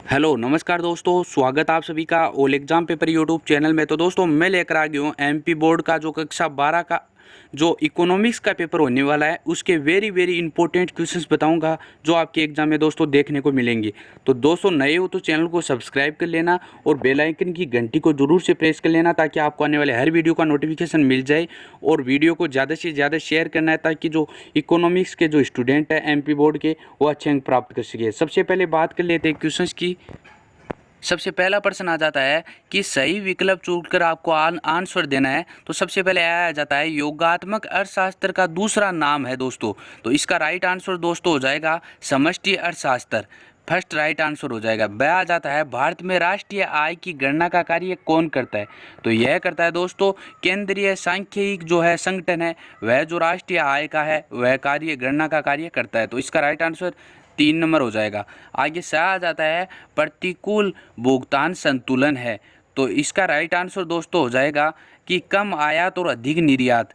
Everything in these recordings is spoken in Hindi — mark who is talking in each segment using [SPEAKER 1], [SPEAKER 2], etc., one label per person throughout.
[SPEAKER 1] हेलो नमस्कार दोस्तों, स्वागत आप सभी का all exam paper YouTube channel में। तो दोस्तों मैं लेकर आ गया हूँ एमपी बोर्ड का जो कक्षा 12 का जो इकोनॉमिक्स का पेपर होने वाला है उसके वेरी वेरी इंपॉर्टेंट क्वेश्चंस बताऊंगा जो आपके एग्जाम में दोस्तों देखने को मिलेंगे। तो दोस्तों नए हो तो चैनल को सब्सक्राइब कर लेना और बेल आइकन की घंटी को जरूर से प्रेस कर लेना ताकि आपको आने वाले हर वीडियो का नोटिफिकेशन मिल जाए। और वीडियो को ज़्यादा से ज़्यादा शेयर करना है ताकि जो इकोनॉमिक्स के जो स्टूडेंट हैं एमपी बोर्ड के वो अच्छे अंक प्राप्त कर सके। सबसे पहले बात कर लेते हैं क्वेश्चंस की। सबसे पहला प्रश्न आ जाता है कि सही विकल्प चुनकर आपको आंसर देना है। तो सबसे पहले आ जाता है योगात्मक अर्थशास्त्र का दूसरा नाम है दोस्तों। तो इसका राइट आंसर दोस्तों हो जाएगा समष्टि अर्थशास्त्र। फर्स्ट राइट आंसर हो जाएगा। ब आ जाता है भारत में राष्ट्रीय आय की गणना का कार्य कौन करता है। तो यह करता है दोस्तों केंद्रीय सांख्यिकी जो है संगठन है, वह जो राष्ट्रीय आय का है वह कार्य गणना का कार्य करता है। तो इसका राइट आंसर 3 नंबर हो जाएगा। आगे से आ जाता है प्रतिकूल भुगतान संतुलन है। तो इसका राइट आंसर दोस्तों हो जाएगा कि कम आयात और अधिक निर्यात।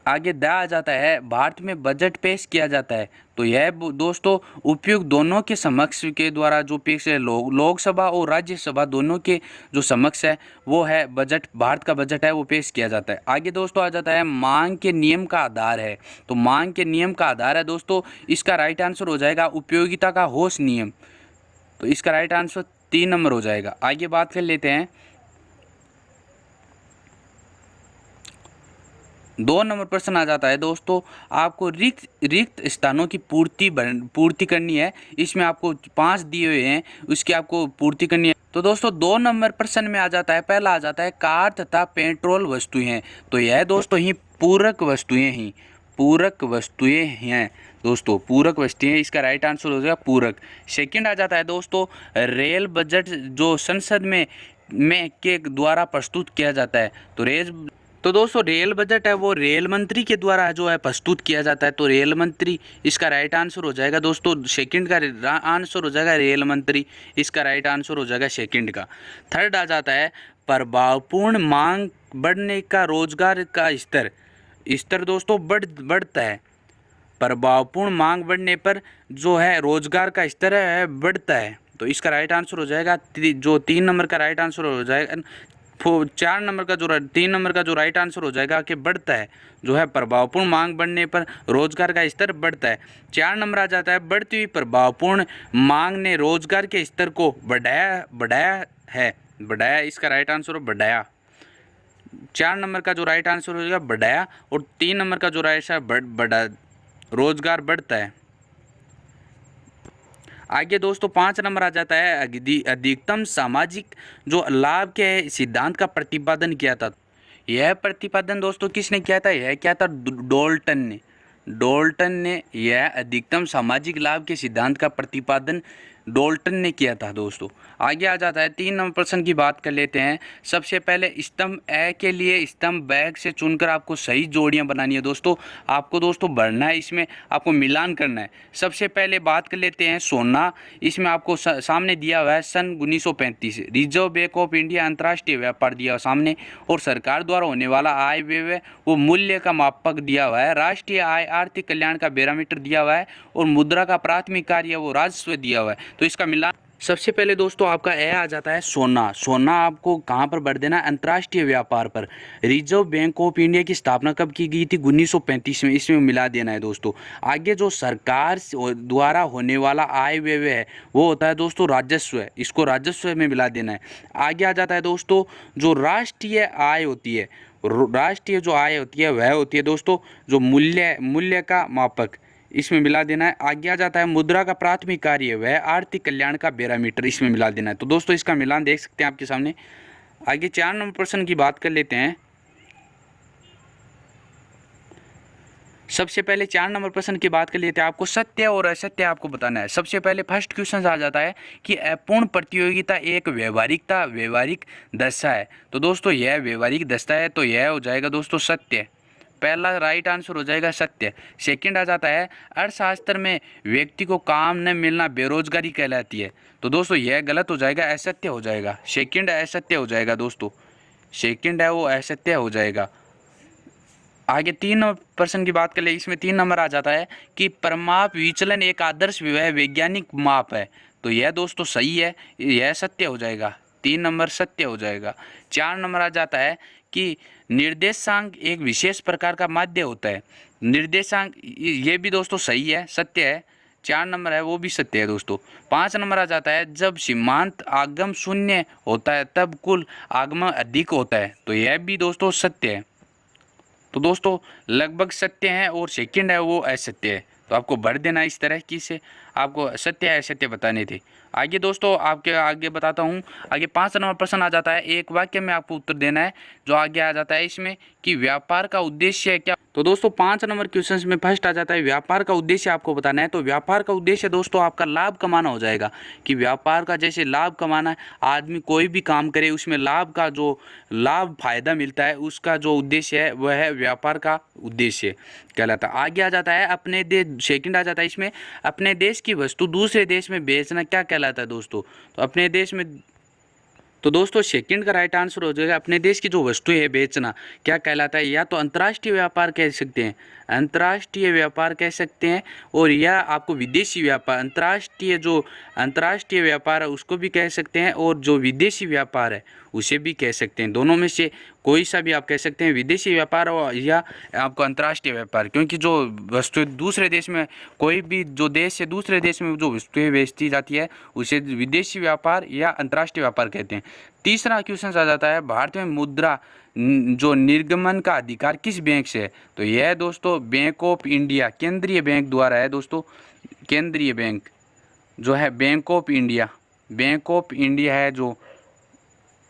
[SPEAKER 1] आगे द आ जाता है भारत में बजट पेश किया जाता है। तो यह दोस्तों उपयुक्त दोनों के समक्ष के द्वारा जो पेश है लोकसभा और राज्यसभा दोनों के जो समक्ष है वो है बजट, भारत का बजट है वो पेश किया जाता है। आगे दोस्तों आ जाता है मांग के नियम का आधार है। तो मांग के नियम का आधार है दोस्तों, इसका राइट आंसर हो जाएगा उपयोगिता का होश नियम। तो इसका राइट आंसर 3 नंबर हो जाएगा। आगे बात कर लेते हैं 2 नंबर प्रश्न आ जाता है दोस्तों, आपको रिक्त स्थानों की पूर्ति करनी है। इसमें आपको 5 दिए हुए हैं, उसकी आपको पूर्ति करनी है। तो दोस्तों 2 नंबर प्रश्न में आ जाता है, पहला आ जाता है कार तथा पेट्रोल वस्तुएं हैं। तो यह दोस्तों ही पूरक वस्तुएं हैं दोस्तों, पूरक वस्तुएं। इसका राइट आंसर हो जाएगा पूरक। सेकंड आ जाता है दोस्तों रेल बजट जो संसद में के द्वारा प्रस्तुत किया जाता है। तो दोस्तों रेल बजट है वो रेल मंत्री के द्वारा जो है प्रस्तुत किया जाता है। तो रेल मंत्री इसका राइट आंसर हो जाएगा दोस्तों। सेकंड का आंसर हो जाएगा रेल मंत्री, इसका राइट आंसर हो जाएगा सेकंड का। थर्ड आ जाता है प्रभावपूर्ण मांग बढ़ने का रोजगार का स्तर दोस्तों बढ़ता है। प्रभावपूर्ण मांग बढ़ने पर जो है रोजगार का स्तर है बढ़ता है। तो इसका राइट आंसर हो जाएगा जो 3 नंबर का राइट आंसर हो जाएगा। 4 नंबर का जो 3 नंबर का जो राइट आंसर हो जाएगा कि बढ़ता है, जो है प्रभावपूर्ण मांग बढ़ने पर रोजगार का स्तर बढ़ता है। 4 नंबर आ जाता है बढ़ती हुई प्रभावपूर्ण मांग ने रोजगार के स्तर को बढ़ाया। इसका राइट आंसर हो बढ़ाया। 4 नंबर का जो राइट आंसर हो जाएगा बढ़ाया और 3 नंबर का जो राइट आंसर रोजगार बढ़ता है। आगे दोस्तों 5 नंबर आ जाता है अधिकतम सामाजिक जो लाभ के सिद्धांत का प्रतिपादन किया था। यह प्रतिपादन दोस्तों किसने किया था, यह क्या था डोल्टन ने यह अधिकतम सामाजिक लाभ के सिद्धांत का प्रतिपादन डोल्टन ने किया था दोस्तों। आगे आ जाता है 3 नंबर प्रश्न की बात कर लेते हैं। सबसे पहले स्तंभ ए के लिए स्तंभ बैग से चुनकर आपको सही जोड़ियां बनानी है दोस्तों। आपको दोस्तों भरना है, इसमें आपको मिलान करना है। सबसे पहले बात कर लेते हैं सोना। इसमें आपको सामने दिया हुआ है सन 1935 रिजर्व बैंक ऑफ इंडिया अंतर्राष्ट्रीय व्यापार दिया हुआ सामने, और सरकार द्वारा होने वाला आय व्यय वो मूल्य का मापक दिया हुआ है। राष्ट्रीय आय आर्थिक कल्याण का बैरोमीटर दिया हुआ है और मुद्रा का प्राथमिक कार्य वो राजस्व दिया हुआ है। तो इसका मिलान सबसे पहले दोस्तों आपका ए आ जाता है सोना आपको कहाँ पर भर देना है, अंतर्राष्ट्रीय व्यापार पर। रिजर्व बैंक ऑफ इंडिया की स्थापना कब की गई थी, 1935 में, इसमें मिला देना है दोस्तों। आगे जो सरकार द्वारा होने वाला आय व्यय है वो होता है दोस्तों राजस्व है, इसको राजस्व में मिला देना है। आगे आ जाता है दोस्तों जो राष्ट्रीय आय होती है, राष्ट्रीय जो आय होती है वह होती है दोस्तों जो मूल्य का मापक, इसमें मिला देना है। आगे आ जाता है मुद्रा का प्राथमिक कार्य वह आर्थिक कल्याण का बैरोमीटर, इसमें मिला देना है। तो दोस्तों इसका मिलान देख सकते हैं आपके सामने। आगे 4 नंबर प्रश्न की बात कर लेते हैं। सबसे पहले 4 नंबर प्रश्न की बात कर लेते हैं। आपको सत्य और असत्य आपको बताना है। सबसे पहले फर्स्ट क्वेश्चन आ जाता है कि अपूर्ण प्रतियोगिता एक व्यवहारिक दशा है। तो दोस्तों यह व्यवहारिक दशा है, तो यह हो जाएगा दोस्तों सत्य, पहला राइट आंसर हो जाएगा सत्य। सेकंड आ जाता है अर्थशास्त्र में व्यक्ति को काम न मिलना बेरोजगारी कहलाती है। तो दोस्तों यह गलत हो जाएगा, असत्य हो जाएगा। सेकंड असत्य हो जाएगा दोस्तों, सेकंड है वो असत्य हो जाएगा। आगे 3 प्रश्न की बात कर ले, इसमें 3 नंबर आ जाता है कि परमाप विचलन एक आदर्श वैज्ञानिक माप है। तो यह दोस्तों सही है, यह सत्य हो जाएगा। 3 नंबर सत्य हो जाएगा। 4 नंबर आ जाता है कि निर्देशांक एक विशेष प्रकार का माध्य होता है। निर्देशांक ये भी दोस्तों सही है, सत्य है। 4 नंबर है वो भी सत्य है दोस्तों। 5 नंबर आ जाता है जब सीमांत आगम शून्य होता है तब कुल आगमन अधिक होता है, तो यह भी दोस्तों सत्य है। तो दोस्तों लगभग सत्य है और सेकंड है वो असत्य है, तो आपको भर देना इस तरह की से आपको सत्य है असत्य बताने थे। आगे दोस्तों आपके आगे बताता हूँ। आगे 5 नंबर प्रश्न आ जाता है, एक वाक्य में आपको उत्तर देना है। जो आगे आ जाता है इसमें कि व्यापार का उद्देश्य क्या। तो दोस्तों 5 नंबर क्वेश्चन में फर्स्ट आ जाता है व्यापार का उद्देश्य आपको बताना है। तो व्यापार का उद्देश्य दोस्तों आपका लाभ कमाना हो जाएगा, कि व्यापार का जैसे लाभ कमाना है, आदमी कोई भी काम करे उसमें लाभ का जो लाभ फायदा मिलता है उसका जो उद्देश्य है वह है व्यापार का उद्देश्य कहलाता है। आगे आ जाता है अपने देश, सेकंड आ जाता है इसमें अपने देश की वस्तु दूसरे देश में बेचना क्या कहलाता है दोस्तों। तो अपने देश में, तो दोस्तों सेकंड का राइट आंसर हो जाएगा अपने देश की जो वस्तु है बेचना क्या कहलाता है, या तो अंतर्राष्ट्रीय व्यापार कह सकते हैं, अंतर्राष्ट्रीय व्यापार कह सकते हैं, और या आपको विदेशी व्यापार, अंतर्राष्ट्रीय व्यापार है उसको भी कह सकते हैं, और जो विदेशी व्यापार है उसे भी कह सकते हैं। दोनों में से कोई सा भी आप कह सकते हैं, विदेशी व्यापार या आपको अंतर्राष्ट्रीय व्यापार, क्योंकि जो वस्तुएं दूसरे देश में, कोई भी जो देश से दूसरे देश में जो वस्तुएं बेचती जाती है उसे विदेशी व्यापार या अंतर्राष्ट्रीय व्यापार कहते हैं। तीसरा क्वेश्चन आ जाता है भारत में मुद्रा जो निर्गमन का अधिकार किस बैंक से है। तो यह दोस्तों बैंक ऑफ इंडिया, केंद्रीय बैंक द्वारा है दोस्तों। केंद्रीय बैंक जो है bank of India, bank of India है जो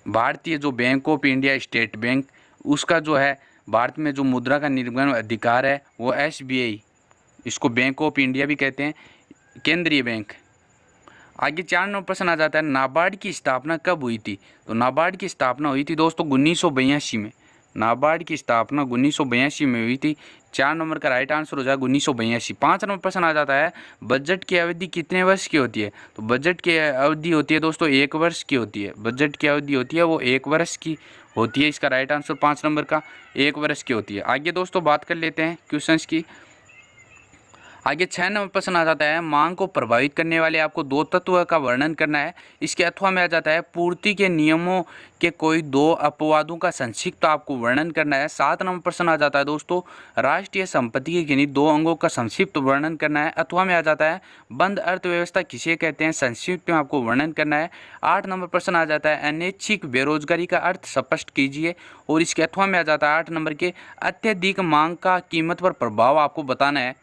[SPEAKER 1] भारतीय जो bank of India state bank, उसका जो है भारत में जो मुद्रा का निर्गमन अधिकार है वो SBI, इसको बैंक ऑफ इंडिया भी कहते हैं, केंद्रीय बैंक। आगे 4 नंबर प्रश्न आ जाता है नाबार्ड की स्थापना कब हुई थी। तो नाबार्ड की स्थापना हुई थी दोस्तों 1982 में। नाबार्ड की स्थापना 1982 में हुई थी। 4 नंबर का राइट आंसर हो जाएगा 1982। 5 नंबर प्रश्न आ जाता है बजट की अवधि कितने वर्ष की होती है। तो बजट की अवधि होती है दोस्तों 1 वर्ष की होती है। बजट की अवधि होती है वो 1 वर्ष की होती है। इसका राइट आंसर 5 नंबर का 1 वर्ष की होती है। आगे दोस्तों बात कर लेते हैं क्वेश्चंस की। आगे 6 नंबर प्रश्न आ जाता है मांग को प्रभावित करने वाले आपको 2 तत्व का वर्णन करना है। इसके अथवा में आ जाता है पूर्ति के नियमों के कोई 2 अपवादों का संक्षिप्त आपको वर्णन करना है। 7 नंबर प्रश्न आ जाता है दोस्तों राष्ट्रीय संपत्ति के किन्हीं 2 अंगों का संक्षिप्त वर्णन करना है। अथवा में आ जाता है बंद अर्थव्यवस्था किसे कहते हैं, संक्षिप्त में आपको वर्णन करना है। 8 नंबर प्रश्न आ जाता है अनैच्छिक बेरोजगारी का अर्थ स्पष्ट कीजिए, और इसके अथवा में आ जाता है 8 नंबर के अत्यधिक मांग का कीमत पर प्रभाव आपको बताना है।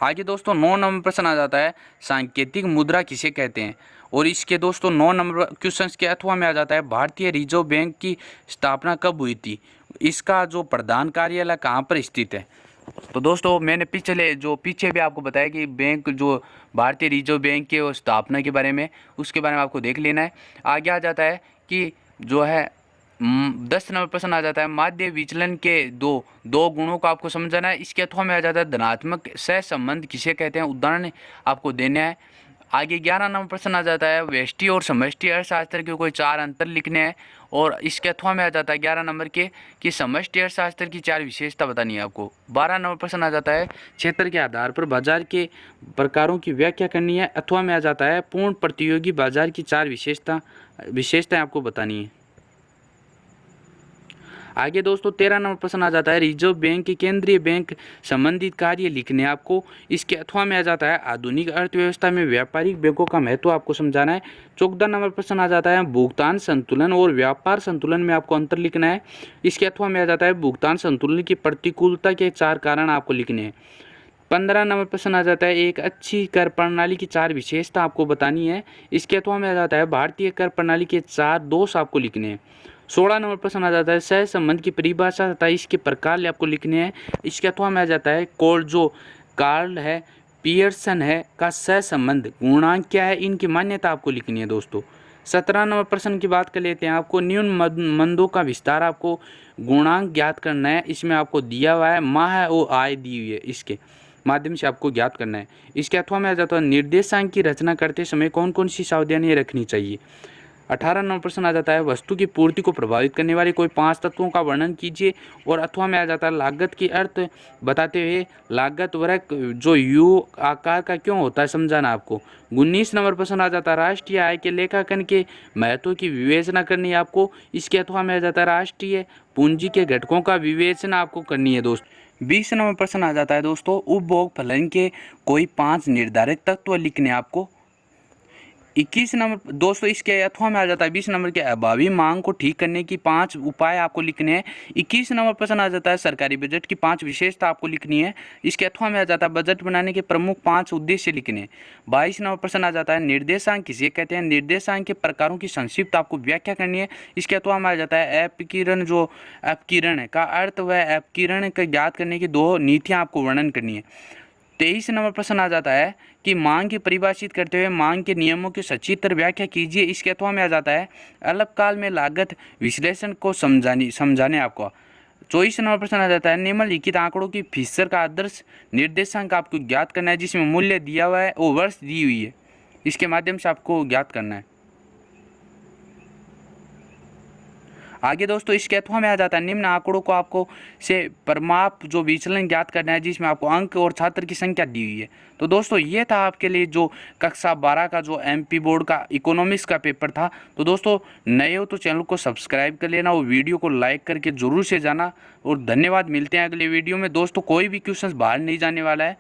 [SPEAKER 1] आगे दोस्तों 9 नंबर प्रश्न आ जाता है सांकेतिक मुद्रा किसे कहते हैं, और इसके दोस्तों 9 नंबर क्वेश्चंस के अथवा में आ जाता है भारतीय रिजर्व बैंक की स्थापना कब हुई थी, इसका जो प्रधान कार्यालय कहाँ पर स्थित है। तो दोस्तों मैंने पीछे भी आपको बताया कि बैंक जो भारतीय रिजर्व बैंक के स्थापना के बारे में, उसके बारे में आपको देख लेना है। आगे आ जाता है कि जो है 10 नंबर प्रश्न आ जाता है माध्य विचलन के दो गुणों को आपको समझाना है। इसके अथवा में आ जाता है धनात्मक सहसंबंध किसे कहते हैं, उदाहरण आपको देने हैं। आगे 11 नंबर प्रश्न आ जाता है व्यष्टि और समष्टि अर्थशास्त्र के कोई 4 अंतर लिखने हैं, और इसके अथवा में आ जाता है 11 नंबर के कि समष्टि अर्थशास्त्र की 4 विशेषता बतानी है आपको। 12 नंबर प्रश्न आ जाता है क्षेत्र के आधार पर बाजार के प्रकारों की व्याख्या करनी है। अथवा में आ जाता है पूर्ण प्रतियोगी बाजार की 4 विशेषताएं आपको बतानी है। आगे दोस्तों 13 नंबर प्रश्न आ जाता है रिजर्व बैंक के केंद्रीय बैंक संबंधित कार्य लिखने आपको। इसके अथवा में आ जाता है आधुनिक अर्थव्यवस्था में व्यापारिक बैंकों का महत्व आपको समझाना है। 14 नंबर प्रश्न आ जाता है भुगतान संतुलन और व्यापार संतुलन में आपको अंतर लिखना है। इसके अथवा में आ जाता है भुगतान संतुलन की प्रतिकूलता के 4 कारण आपको लिखने हैं। 15 नंबर प्रश्न आ जाता है एक अच्छी कर प्रणाली की 4 विशेषता आपको बतानी है। इसके अथवा में आ जाता है भारतीय कर प्रणाली के 4 दोष आपको लिखने हैं। 16 नंबर प्रश्न आ जाता है सह संबंध की परिभाषा तथा इसके प्रकार आपको लिखने हैं। इसके अथवा में आ जाता है कार्ल है पियर्सन है का सह संबंध गुणांक क्या है, इनकी मान्यता आपको लिखनी है दोस्तों। 17 नंबर प्रश्न की बात कर लेते हैं। आपको न्यून मंदों का विस्तार आपको गुणांक ज्ञात करना है। इसमें आपको दिया हुआ है माह है और आय दी हुई है, इसके माध्यम से आपको ज्ञात करना है। इसके अथवा में आ जाता है निर्देशांक की रचना करते समय कौन कौन सी सावधानियां रखनी चाहिए। 18 नंबर प्रश्न आ जाता है वस्तु की पूर्ति को प्रभावित करने वाले कोई 5 तत्वों का वर्णन कीजिए। और अथवा में आ जाता है लागत की अर्थ बताते हुए लागत वक्र जो यू आकार का क्यों होता है समझाना आपको। 19 नंबर प्रश्न आ जाता है राष्ट्रीय आय के लेखांकन के महत्व की विवेचना करनी है आपको। इसके अथवा में आ जाता है राष्ट्रीय पूंजी के घटकों का विवेचना आपको करनी है दोस्त। 20 नंबर प्रश्न आ जाता है दोस्तों उपभोग फलन के कोई 5 निर्धारित तत्व लिखने आपको। 21 नंबर दोस्तों इसके अथवा में आ जाता है 20 नंबर के अभावी मांग को ठीक करने की 5 उपाय आपको लिखने हैं। 21 नंबर प्रश्न आ जाता है सरकारी बजट की 5 विशेषता आपको लिखनी है। इसके अथवा में आ जाता है बजट बनाने के प्रमुख 5 उद्देश्य लिखने हैं। 22 नंबर प्रश्न आ जाता है निर्देशांक किसे कहते हैं, निर्देशांक के प्रकारों की संक्षिप्त आपको व्याख्या करनी है। इसके अथवा में आ जाता है अपकिरण जो अपकिरण का अर्थ व अपकिरण का ज्ञात करने की 2 नीतियाँ आपको वर्णन करनी है। 23 नंबर प्रश्न आ जाता है कि मांग की परिभाषित करते हुए मांग के नियमों की सचित्र व्याख्या कीजिए। इसके अथवा में आ जाता है अल्पकाल में लागत विश्लेषण को समझाने आपको। 24 नंबर प्रश्न आ जाता है निम्नलिखित आंकड़ों की फिशर का आदर्श निर्देशांक आपको ज्ञात करना है जिसमें मूल्य दिया हुआ है और वर्ष दी हुई है। इसके माध्यम से आपको ज्ञात करना है। आगे दोस्तों इसके अथवा में आ जाता है निम्न आंकड़ों को आपको से परमाप जो विचलन ज्ञात करना है जिसमें आपको अंक और छात्र की संख्या दी हुई है। तो दोस्तों ये था आपके लिए जो कक्षा 12 का जो एमपी बोर्ड का इकोनॉमिक्स का पेपर था। तो दोस्तों नए हो तो चैनल को सब्सक्राइब कर लेना और वीडियो को लाइक करके ज़रूर से जाना। और धन्यवाद, मिलते हैं अगले वीडियो में। दोस्तों कोई भी क्वेश्चन बाहर नहीं जाने वाला है।